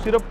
सिर्फ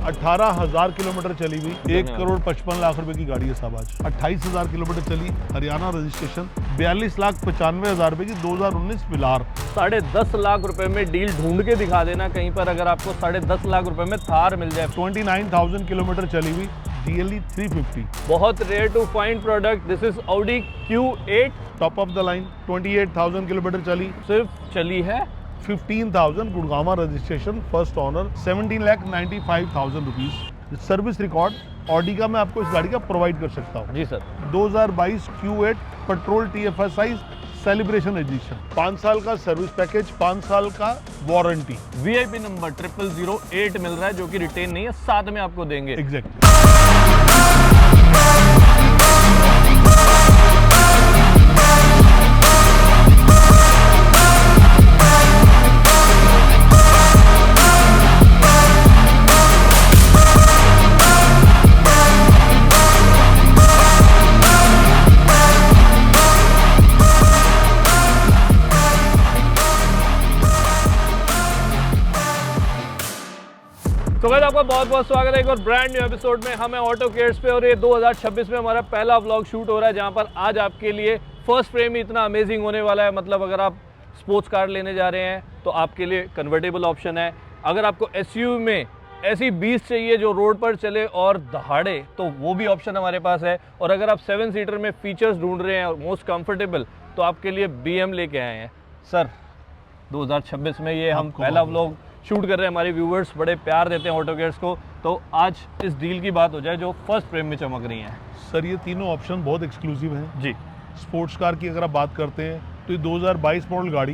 18,000 किलोमीटर चली हुई, 1,55,00,000 रुपए की गाड़ी है साहब। आज 28,000 किलोमीटर चली, हरियाणा रजिस्ट्रेशन, 42,95,000 रुपए की 2019 विलार। 10.5 लाख रुपए में डील ढूंढ के दिखा देना कहीं पर, अगर आपको 10.5 लाख रुपए में थार मिल जाए। 29,000 किलोमीटर चली हुई GLE 350, बहुत rare to find product. This is Audi Q8, top of the line. 28,000 kilometre चली, सिर्फ चली है 15,000, Gurgaon registration, first owner, 17,95,000 rupees. Service record Audi का मैं आपको इस गाड़ी का प्रोवाइड कर सकता हूँ जी sir. 2022 Q8 petrol TFSI celebration edition, 5 साल का सर्विस पैकेज, 5 साल का वारंटी। VIP नंबर 0008 मिल रहा है, जो कि रिटेन नहीं है, साथ में आपको देंगे। एग्जैक्टली। तो गाइस आपका बहुत बहुत स्वागत है एक और ब्रांड न्यू एपिसोड में। हमें ऑटो केयर्स पे, और ये 2026 में हमारा पहला व्लॉग शूट हो रहा है, जहां पर आज आपके लिए फर्स्ट फ्रेम ही इतना अमेजिंग होने वाला है। मतलब अगर आप स्पोर्ट्स कार लेने जा रहे हैं तो आपके लिए कन्वर्टेबल ऑप्शन है। अगर आपको SUV में ऐसी 20 चाहिए जो रोड पर चले और दहाड़े, तो वो भी ऑप्शन हमारे पास है। और अगर आप 7 सीटर में फीचर्स ढूंढ रहे हैं और मोस्ट कंफर्टेबल, तो आपके लिए BM लेके आए हैं सर। 2026 में ये हम पहला व्लॉग शूट कर रहे हैं। हमारे व्यूवर्स बड़े प्यार देते हैं ऑटो केयर्स को, तो आज इस डील की बात हो जाए जो फर्स्ट फ्रेम में चमक रही हैं। सर ये तीनों ऑप्शन बहुत एक्सक्लूसिव हैं जी। स्पोर्ट्स कार की अगर आप बात करते हैं तो ये 2022 मॉडल गाड़ी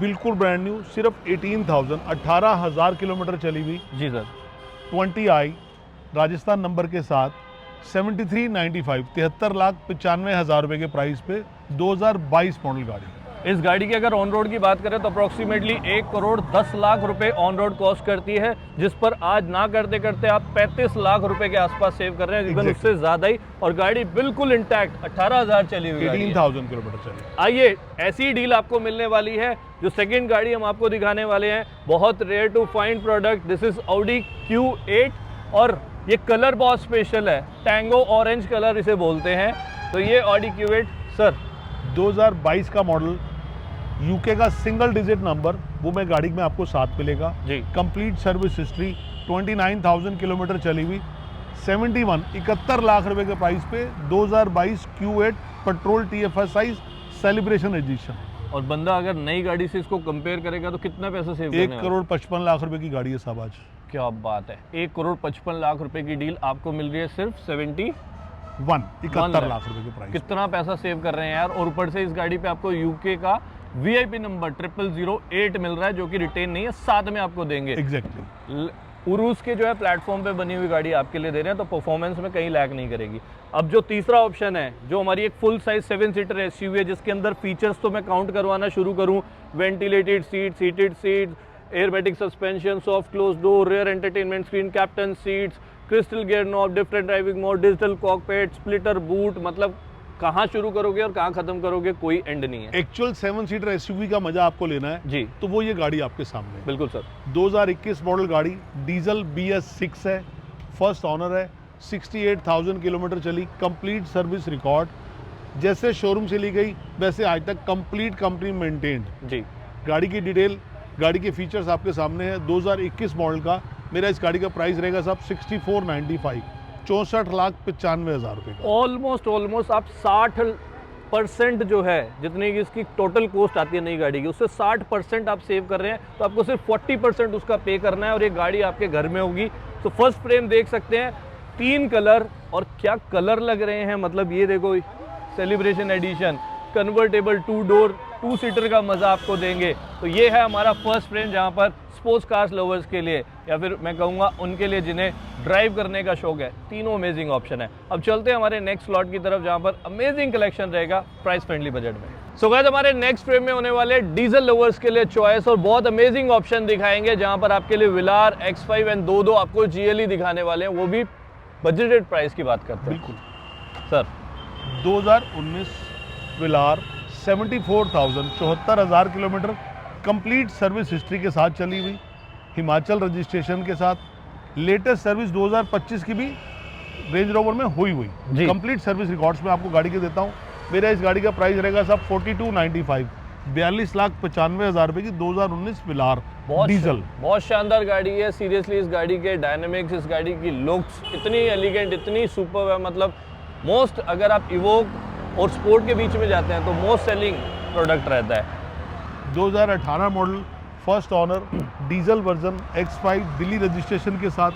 बिल्कुल ब्रांड न्यू, सिर्फ 18,000 किलोमीटर चली हुई जी सर। 20i राजस्थान नंबर के साथ 73,95 73,95,000 रुपए के प्राइस पे 2022 मॉडल गाड़ी। इस गाड़ी की अगर ऑन रोड की बात करें तो अप्रोक्सीमेटली 1,10,00,000 रुपए ऑन रोड कॉस्ट करती है, जिस पर आज ना करते करते आप 35 लाख रुपए के आसपास सेव कर रहे हैं, इवन उससे ज्यादा ही। और गाड़ी बिल्कुल इंटैक्ट 18,000 चली हुई, 18,000 किलोमीटर चली। आइए, ऐसी डील आपको मिलने वाली है। जो सेकंड गाड़ी हम आपको दिखाने वाले हैं, बहुत rare to find product. This is Audi Q8 और ये कलर बहुत स्पेशल है, टैंगो ऑरेंज कलर इसे बोलते हैं। तो ये Audi Q8 सर 2022 का मॉडल, यूके का सिंगल डिजिट नंबर, वो मैं गाड़ी में आपको साथ मिलेगा जी। कंप्लीट सर्विस हिस्ट्री, 29,000 किलोमीटर चली हुई, 71 लाख रुपए के प्राइस पे 2022 Q8 petrol TFSI celebration addition. और बंदा अगर नई गाड़ी से इसको कंपेयर करेगा तो कितना पैसा सेव करने 1,55,00,000 रुपए की गाड़ी है साहब आज। क्या बात है, 1,55,00,000 रुपए की डील आपको मिल रही है सिर्फ 71 लाख रुपए के प्राइस। कितना पैसा सेव कर रहे हैं यार। और ऊपर से इस गाड़ी पे आपको यूके का VIP नंबर 0008 मिल रहा है, जो कि रिटेन नहीं है, साथ में आपको देंगे। एग्जैक्टली। उरूस के जो है प्लेटफॉर्म पे बनी हुई गाड़ी आपके लिए दे रहे हैं, तो परफॉर्मेंस में कहीं लैग नहीं करेगी। अब जो तीसरा ऑप्शन है, जो हमारी एक फुल साइज 7 सीटर SUV है, जिसके अंदर फीचर्स तो मैं काउंट करवाना शुरू करूं। Ventilated seat, seated seat, airmatic suspension, soft close door, rear entertainment screen, captain seats, crystal gear knob, different driving mode, digital cockpit, splitter boot. मतलब कहाँ शुरू करोगे और कहाँ खत्म करोगे, कोई एंड नहीं है। एक्चुअल 7 सीटर SUV का मजा आपको लेना है जी, तो वो ये गाड़ी आपके सामने है। बिल्कुल सर। 2021 मॉडल गाड़ी, डीजल BS6 है, फर्स्ट ऑनर है, 68,000 किलोमीटर चली, कंप्लीट सर्विस रिकॉर्ड। जैसे शोरूम से ली गई वैसे आज तक कंप्लीट कंपनी मेंटेन्ड जी। गाड़ी की डिटेल, गाड़ी के फीचर्स आपके सामने है। 2021 मॉडल का मेरा इस गाड़ी का प्राइस रहेगा साहब 64,95 64,95,000 रुपए का। ऑलमोस्ट आप 60% जो है, जितनी की इसकी टोटल कॉस्ट आती है नई गाड़ी की, उससे 60% आप सेव कर रहे हैं। तो आपको सिर्फ 40% उसका पे करना है और ये गाड़ी आपके घर में होगी। तो फर्स्ट फ्रेम देख सकते हैं, 3 कलर, और क्या कलर लग रहे हैं। मतलब ये देखो, celebration edition, convertible 2 door 2 seater का मजा आपको देंगे। तो ये है हमारा फर्स्ट फ्रेम, जहां पर स्पोर्ट्स कार्स लवर्स के लिए, या फिर मैं कहूँगा उनके लिए जिन्हें ड्राइव करने का शौक है, तीनों अमेजिंग ऑप्शन है। अब चलते हैं हमारे नेक्स्ट स्लॉट की तरफ, जहां पर अमेजिंग कलेक्शन रहेगा प्राइस फ्रेंडली बजट में। सो गाइस, हमारे नेक्स्ट फ्रेम में होने वाले डीजल लवर्स के लिए चॉइस और बहुत अमेजिंग ऑप्शन दिखाएंगे, जहां पर आपके लिए विलार, X5 एंड दो आपको GLE दिखाने वाले हैं, वो भी बजटेड प्राइस की बात करते हैं। बिल्कुल sir. 2019 Villar 74,000 74,000 kilometre complete service history के साथ चली हुई, हिमाचल रजिस्ट्रेशन के साथ, लेटेस्ट सर्विस 2025 की भी रेंज रोवर में हुई जी। कंप्लीट सर्विस रिकॉर्ड्स में आपको गाड़ी के देता हूँ। मेरा इस गाड़ी का प्राइस रहेगा सब 4295, 42,95,000 रुपए की 2019 विलार डीजल। बहुत शानदार गाड़ी है सीरियसली। इस गाड़ी के डायनेमिक्स, इस गाड़ी की लुक्स इतनी एलिगेंट, इतनी सुपर है, मतलब मोस्ट, अगर आप इवोक और स्पोर्ट के बीच में जाते हैं तो मोस्ट सेलिंग प्रोडक्ट रहता है। 2018 model first owner diesel version X5 Delhi registration के साथ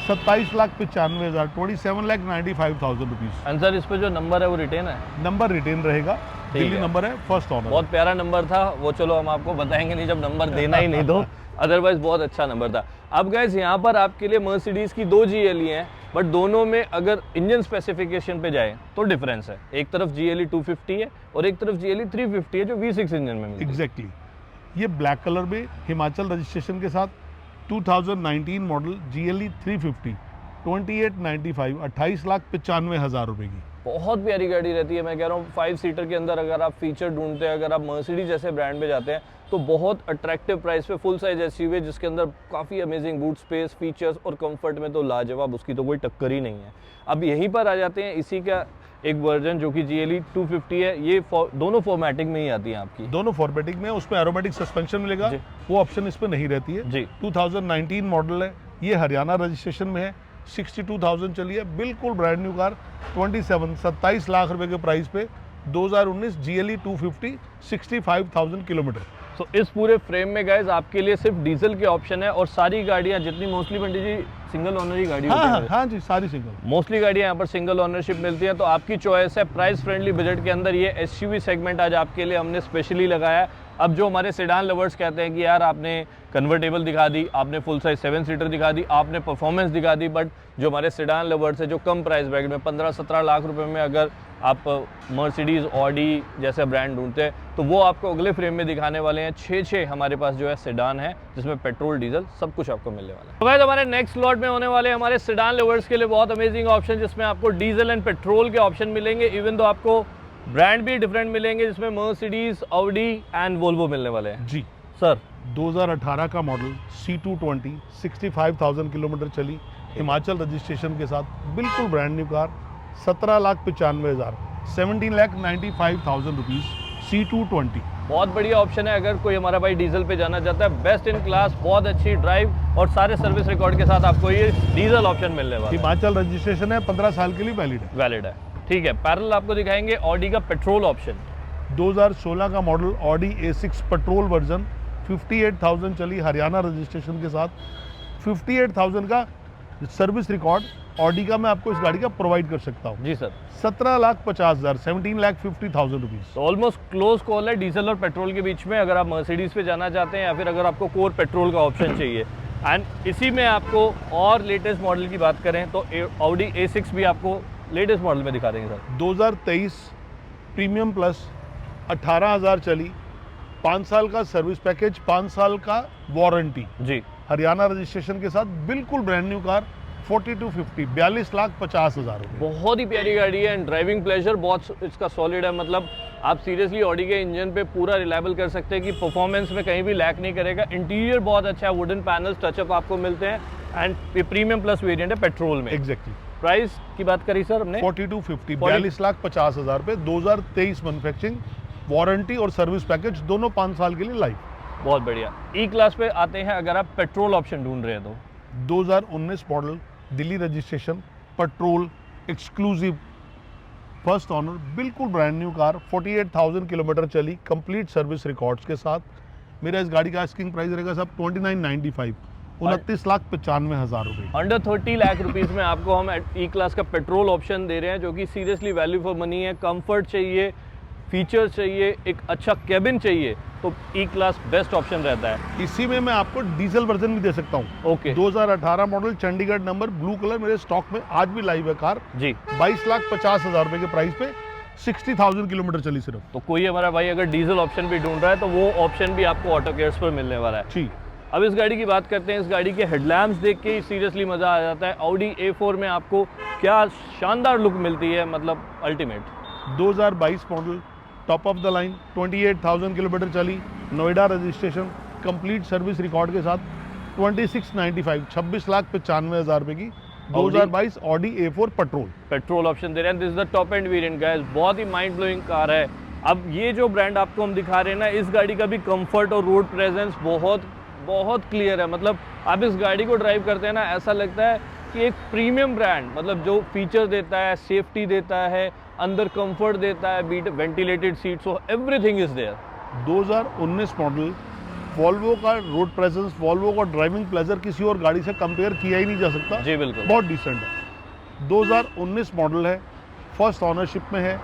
27,95,000, 27,95,000 रुपीज। एंड सर, इस पे जो नंबर है वो रिटेन है? नंबर रिटेन रहेगा, दिल्ली नंबर है, फर्स्ट ऑनर। बहुत प्यारा नंबर था वो, चलो हम आपको बताएंगे नहीं जब नंबर देना ही नहीं तो, अदरवाइज बहुत अच्छा नंबर था। अब गाइस यहाँ पर आपके लिए मर्सिडीज की 2 GLE हैं, बट दोनों में अगर इंजन स्पेसिफिकेशन पे जाए तो डिफरेंस है। एक तरफ GLE 250 है और एक तरफ GLE 350 है जो V6 इंजन में मिलती है। एग्जैक्टली। ये ब्लैक कलर में हिमाचल रजिस्ट्रेशन के साथ 2019 मॉडल GLE 350, 2895, 28,95,000 रुपए की। बहुत प्यारी गाड़ी रहती है। मैं कह रहा हूँ 5 सीटर के अंदर अगर आप फीचर ढूंढते हैं, अगर आप मर्सिडीज जैसे ब्रांड में जाते हैं तो बहुत अट्रैक्टिव प्राइस पे फुल साइज SUV है जिसके अंदर काफ़ी अमेजिंग बूट स्पेस, फीचर्स और कंफर्ट में तो लाजवाब, उसकी तो कोई टक्कर ही नहीं है। अब यहीं पर आ जाते हैं इसी का एक वर्जन जो कि GLE 250 है। ये दोनों फॉर्मेटिंग में ही आती है आपकी, दोनों फॉर्मेटिक में, उसमें एरोमेटिक सस्पेंशन मिलेगा, वो ऑप्शन इस पे नहीं रहती है जी। 2019 मॉडल है, ये हरियाणा रजिस्ट्रेशन में है, 62,000 चली है, बिल्कुल ब्रांड न्यू कार। 27 लाख रुपए के प्राइस पे 2019 GLE 250, 65,000 किलोमीटर। तो इस पूरे फ्रेम में गाइस आपके लिए सिर्फ डीजल के ऑप्शन है और सारी गाड़ियां जितनी मोस्टली बंटी जी सिंगल ओनर ही गाड़ी होती है। हाँ जी, सारी सिंगल। मोस्टली गाड़ियां यहाँ पर सिंगल ओनरशिप मिलती हैं, तो आपकी चॉइस है। प्राइस फ्रेंडली बजट के अंदर ये SUV सेगमेंट आज आपके लिए हमने स्पेशली लगाया है। अब जो हमारे सेडान लवर्स कहते हैं कि यार आपने कन्वर्टेबल दिखा दी, आपने फुल साइज 7 सीटर दिखा दी, आपने परफॉर्मेंस दिखा दी, बट जो हमारे सेडान लवर्स है जो कम प्राइस ब्रैकेट में 15-17 लाख रुपए में अगर आप मर्सिडीज, ऑडी जैसे ब्रांड ढूंढते हैं तो वो आपको अगले फ्रेम में दिखाने वाले हैं। 6 हमारे पास जो है सेडान है जिसमें पेट्रोल, डीजल सब कुछ आपको मिलने वाला है। तो गाइस हमारे नेक्स्ट स्लॉट में होने वाले हमारे सेडान लवर्स के लिए बहुत अमेजिंग ऑप्शन, जिसमें आपको डीजल एंड पेट्रोल के ऑप्शन मिलेंगे। इवन तो आपको ब्रांड भी डिफरेंट मिलेंगे जिसमें मर्सिडीज, ऑडी एंड वोल्वो मिलने वाले हैं। जी सर, 2018 का मॉडल C220, 65,000 किलोमीटर चली, हिमाचल रजिस्ट्रेशन के साथ, बिल्कुल brand new car, 17,95,000, 17,95,000 rupees, C220। बहुत बढ़िया ऑप्शन है अगर कोई हमारा भाई डीजल पे जाना चाहता है। बेस्ट इन क्लास, बहुत अच्छी ड्राइव और सारे सर्विस रिकॉर्ड के साथ आपको ये डीजल ऑप्शन मिलने वाला है। हिमाचल रजिस्ट्रेशन है, 15 साल के लिए वैलिड है। ठीक है, पैरेलल आपको दिखाएंगे ऑडी का पेट्रोल ऑप्शन। 2016 का model Audi A6 petrol version, 58,000 चली, हरियाणा रजिस्ट्रेशन के साथ। 58,000 का सर्विस रिकॉर्ड ऑडी का मैं आपको इस गाड़ी का प्रोवाइड कर सकता हूँ। जी सर। 17,50,000, 17,50,000 रुपीज। तो ऑलमोस्ट क्लोज कॉल है डीजल और पेट्रोल के बीच में, अगर आप मर्सिडीज पे जाना चाहते हैं या फिर अगर आपको कोर पेट्रोल का ऑप्शन चाहिए। एंड इसी में आपको और लेटेस्ट मॉडल की बात करें तो ऑडी A6 भी आपको लेटेस्ट मॉडल में दिखा देंगे सर। 2023 प्रीमियम प्लस, 18,000 चली, 5 साल का सर्विस पैकेज, 5 साल का वारंटी जी, हरियाणा रजिस्ट्रेशन के साथ, बिल्कुल ब्रांड न्यू कार, 4250, 42,50,000 रुपये। बहुत ही प्यारी गाड़ी है एंड ड्राइविंग प्लेजर बहुत इसका सॉलिड है। मतलब आप सीरियसली ऑडी के इंजन पे पूरा रिलायबल कर सकते हैं कि परफॉर्मेंस में कहीं भी लैक नहीं करेगा। इंटीरियर बहुत अच्छा है, वुडन पैनल्स, टचअप आपको मिलते हैं एंड ये प्रीमियम प्लस वेरिएंट है पेट्रोल में। एग्जैक्टली। प्राइस की बात करी सर हमने 4250, 42,50,000 रुपये, 2023 मैन्युफैक्चरिंग, वारंटी और सर्विस पैकेज दोनों 5 साल के लिए लाइव। बहुत बढ़िया। ई क्लास पे आते हैं अगर आप पेट्रोल ऑप्शन ढूंढ रहे हैं तो 2019 model Delhi registration, petrol, exclusive, first owner, बिल्कुल ब्रांड न्यू कार, 48,000 किलोमीटर चली, कंप्लीट सर्विस रिकॉर्ड्स के साथ। मेरा इस गाड़ी का आस्किंग प्राइस रहेगा सब 29,95, 29,95,000 रुपये। अंडर 30 लाख रुपीस में आपको हम ई क्लास का पेट्रोल ऑप्शन दे रहे हैं जो कि सीरियसली वैल्यू फॉर मनी है। कंफर्ट चाहिए, फीचर्स चाहिए, एक अच्छा कैबिन चाहिए तो ई क्लास बेस्ट ऑप्शन रहता है। इसी में मैं आपको डीजल वर्जन भी दे सकता हूँ। Okay. 2018 model, Chandigarh number, blue colour, मेरे स्टॉक में आज भी लाइव है कार जी। 22,50,000 रुपये के प्राइस पे, 60,000 किलोमीटर चली सिर्फ। तो कोई हमारा भाई अगर डीजल ऑप्शन भी ढूंढ रहा है तो वो ऑप्शन भी आपको ऑटो केयर्स पर मिलने वाला है। ठीक। अब इस गाड़ी की बात करते हैं। इस गाड़ी के हेडलैम्प्स देख के सीरियसली मज़ा आ जाता है। ऑडी A4 में आपको क्या शानदार लुक मिलती है, मतलब ultimate. 2022 model, top of the line, 28,000 kilometre चली, Noida registration, complete service record के साथ, 2695, 26,95,000 रुपए की 2022 ऑडी A4 पेट्रोल। पेट्रोल ऑप्शन दे रहे हैं। This is the top end variant guys, बहुत ही माइंड ब्लोइंग कार है। अब ये जो ब्रांड आपको हम दिखा रहे हैं ना, इस गाड़ी का भी कंफर्ट और रोड प्रेजेंस बहुत बहुत क्लियर है। मतलब आप इस गाड़ी को ड्राइव करते हैं ना, ऐसा लगता है कि एक प्रीमियम ब्रांड, मतलब जो फीचर देता है, सेफ्टी देता है, अंदर कंफर्ट देता है, बीट ventilated seat, so everything is there. 2019 model, Volvo का रोड प्रेजेंस, वॉल्वो का ड्राइविंग प्लेजर किसी और गाड़ी से कंपेयर किया ही नहीं जा सकता। जी बिल्कुल, बहुत डिसेंट है। 2019 मॉडल है, फर्स्ट ऑनरशिप में है,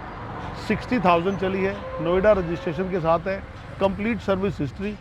60,000 चली है, नोएडा रजिस्ट्रेशन के साथ है, कंप्लीट सर्विस हिस्ट्री,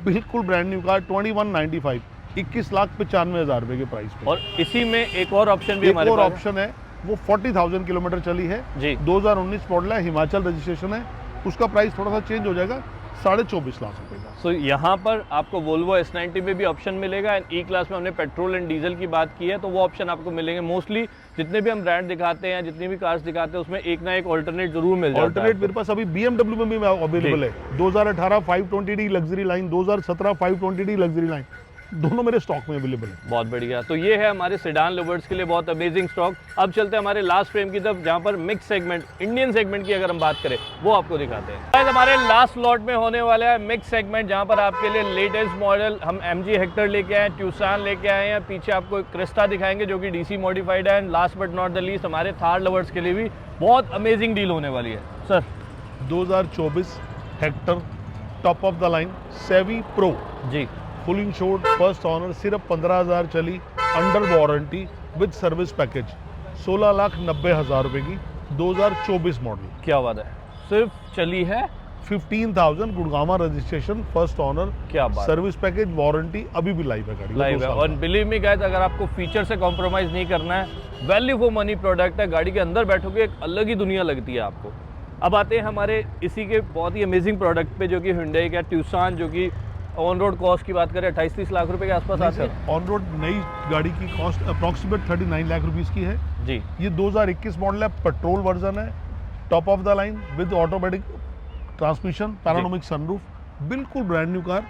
बिल्कुल ब्रांड न्यू कार। 2195, 21,95,000 रुपए के प्राइस पे। और इसी में एक और ऑप्शन भी एक हमारे और पास ऑप्शन है, वो 40,000 किलोमीटर चली है जी। 2019 मॉडल है, हिमाचल रजिस्ट्रेशन है, उसका प्राइस थोड़ा सा चेंज हो जाएगा, 24.5 लाख रुपए का। सो यहाँ पर आपको वोल्वो S90 में भी ऑप्शन मिलेगा। एंड ई क्लास में हमने पेट्रोल एंड डीजल की बात की है, तो वो ऑप्शन आपको मिलेंगे। मोस्टली जितने भी हम ब्रांड दिखाते हैं, जितनी भी कार्स दिखाते हैं, उसमें एक ना एक ऑल्टरनेट जरूर मिल जाता है। ऑल्टरनेट मेरे पास अभी BMW में भी अवेलेबल है। 2018 520D luxury line, 2017 520D luxury line, दोनों मेरे स्टॉक में अवेलेबल है। बहुत बढ़िया। तो ये है हमारे सेडान लवर्स के लिए बहुत अमेजिंग स्टॉक। अब चलते हैं हमारे लास्ट फ्रेम की तरफ, जहां पर मिक्स सेगमेंट, इंडियन सेगमेंट की अगर हम बात करें, वो आपको दिखाते हैं। आज हमारे लास्ट लॉट में होने वाला है मिक्स सेगमेंट, जहां पर आपके लिए लेटेस्ट मॉडल हम MG हेक्टर लेके आए हैं, ट्यूसान लेके आए हैं, पीछे आपको एक क्रिस्टा दिखाएंगे जो कि DC मॉडिफाइड है। And last but not the least, हमारे थार लवर्स के लिए भी बहुत अमेजिंग डील होने वाली है। Sir 2024 Hector top of the line सेवी प्रो जी, फुल इंश्योर्ड, फर्स्ट ऑनर, सिर्फ 15,000 चली, under warranty with service package, 16,90,000 रुपए की 2024 मॉडल। क्या बात है, सिर्फ चली है 15,000, गुड़गामा रजिस्ट्रेशन, फर्स्ट ऑनर, क्या बात, सर्विस पैकेज, वारंटी अभी भी लाइव है गाड़ी, लाइव है। और बिलीव मी गाइस, अगर आपको फीचर से कॉम्प्रोमाइज नहीं करना है, वैल्यू फॉर मनी प्रोडक्ट है। गाड़ी के अंदर बैठोगे एक अलग ही दुनिया लगती है आपको। अब आते हैं हमारे इसी के बहुत ही अमेजिंग प्रोडक्ट पे, जो कि Hyundai का ट्यूसान, जो कि ऑन रोड कॉस्ट की बात करें 28-30 लाख रुपए के आसपास आती है। ऑन रोड नई गाड़ी की कॉस्ट अप्रॉक्सीमेट 39 लाख रुपीस की है जी। ये 2021 मॉडल है, पेट्रोल वर्जन है, top of the line with automatic transmission, panoramic sunroof, बिल्कुल ब्रांड न्यू कार।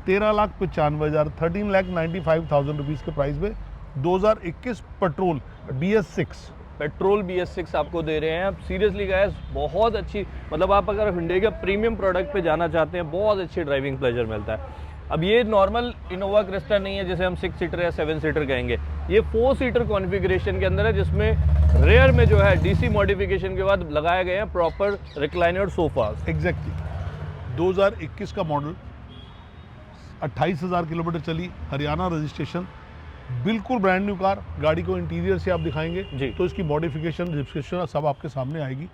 13,95,000, 13,95,000 रुपीस के प्राइस में 2021 पेट्रोल BS6 पेट्रोल BS6 आपको दे रहे हैं। अब सीरियसली गाइस, बहुत अच्छी, मतलब आप अगर Hyundai के प्रीमियम प्रोडक्ट पे जाना चाहते हैं, बहुत अच्छी ड्राइविंग प्लेजर मिलता है। अब ये नॉर्मल इनोवा क्रिस्टा नहीं है जिसे हम 6 सीटर या 7 सीटर कहेंगे, ये 4 सीटर कॉन्फ़िगरेशन के अंदर है, जिसमें रेयर में जो है DC मॉडिफिकेशन के बाद लगाए गए हैं प्रॉपर रिक्लाइनर सोफास। एग्जैक्टली 2021 का मॉडल, 28,000 किलोमीटर चली, हरियाणा रजिस्ट्रेशन, बिल्कुल ब्रांड न्यू कार। गाड़ी को इंटीरियर से आप दिखाएंगे जी, तो इसकी मॉडिफिकेशन, रजिस्ट्रेशन सब आपके सामने आएगी।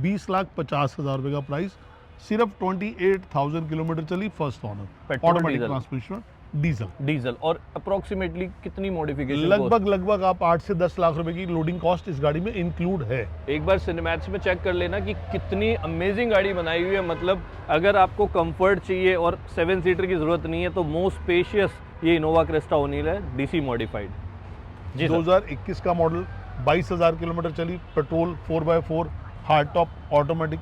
20,50,000 रुपए का प्राइस, सिर्फ 28,000 किलोमीटर चली, first owner, automatic transmission, diesel. और अप्रोक्सीमेटली कितनी मॉडिफिकेशन? लगभग आप 8 से 10 लाख रुपए की लोडिंग कॉस्ट इस गाड़ी में इंक्लूड है। एक बार सिनेमैटिक्स में चेक कर लेना कि कितनी अमेजिंग गाड़ी बनाई हुई है। मतलब अगर आपको कंफर्ट चाहिए और 7 सीटर की जरूरत नहीं है, तो मोस्ट स्पेशियस ये इनोवा क्रिस्टा ओनिल है, DC मॉडिफाइड जी। 2021 का मॉडल, 22,000 किलोमीटर चली, petrol 4x4, hard top, automatic,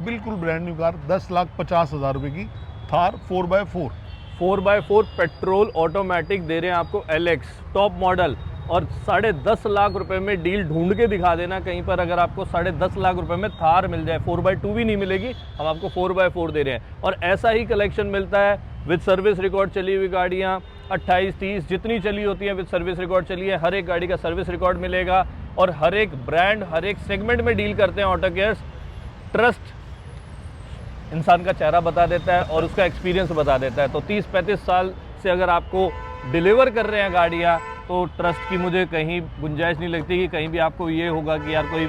बिल्कुल ब्रांड न्यू कार। 10,50,000 रुपए की थार 4x4 पेट्रोल ऑटोमेटिक दे रहे हैं आपको LX टॉप मॉडल। और 10.5 लाख रुपए में डील ढूंढ के दिखा देना कहीं पर, अगर आपको 10.5 लाख रुपए में थार मिल जाए। 4x2 भी नहीं मिलेगी, हम आपको 4x4 दे रहे हैं। और ऐसा ही कलेक्शन मिलता है विद सर्विस रिकॉर्ड चली हुई गाड़ियाँ, 28-30 जितनी चली होती हैं विद सर्विस रिकॉर्ड चली है, हर एक गाड़ी का सर्विस रिकॉर्ड मिलेगा। और हर एक ब्रांड, हर एक सेगमेंट में डील करते हैं ऑटो केयर्स। ट्रस्ट इंसान का चेहरा बता देता है और उसका एक्सपीरियंस बता देता है। तो 30-35 साल से अगर आपको डिलीवर कर रहे हैं गाड़ियाँ, तो ट्रस्ट की मुझे कहीं गुंजाइश नहीं लगती कि कहीं भी आपको ये होगा कि यार कोई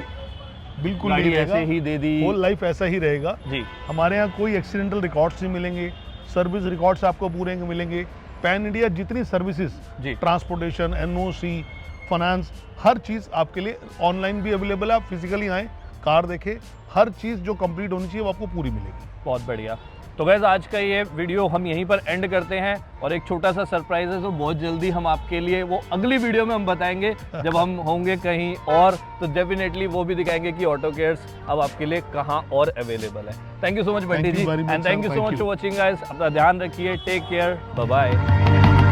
बिल्कुल गाड़ी नहीं ऐसे ही दे दी। होल लाइफ ऐसा ही रहेगा जी। हमारे यहाँ कोई एक्सीडेंटल रिकॉर्ड्स नहीं मिलेंगे, सर्विस रिकॉर्ड्स आपको पूरे मिलेंगे। पैन इंडिया जितनी सर्विसेज, ट्रांसपोर्टेशन, NOC, फाइनेंस, हर चीज़ आपके लिए ऑनलाइन भी अवेलेबल है। आप फिजिकली आएँ, कार देखें, हर चीज़ जो कंप्लीट होनी चाहिए वो आपको पूरी मिलेगी। बहुत बढ़िया। तो गाइस, आज का ये वीडियो हम यहीं पर एंड करते हैं। और एक छोटा सा सरप्राइज है, तो बहुत जल्दी हम आपके लिए वो अगली वीडियो में हम बताएंगे जब हम होंगे कहीं और, तो डेफिनेटली वो भी दिखाएंगे कि ऑटो केयर्स अब आपके लिए कहाँ और अवेलेबल है। Thank you so much Bunty ji, and thank you so much for watching guys. अपना ध्यान रखिए, टेक केयर, बाय बाय।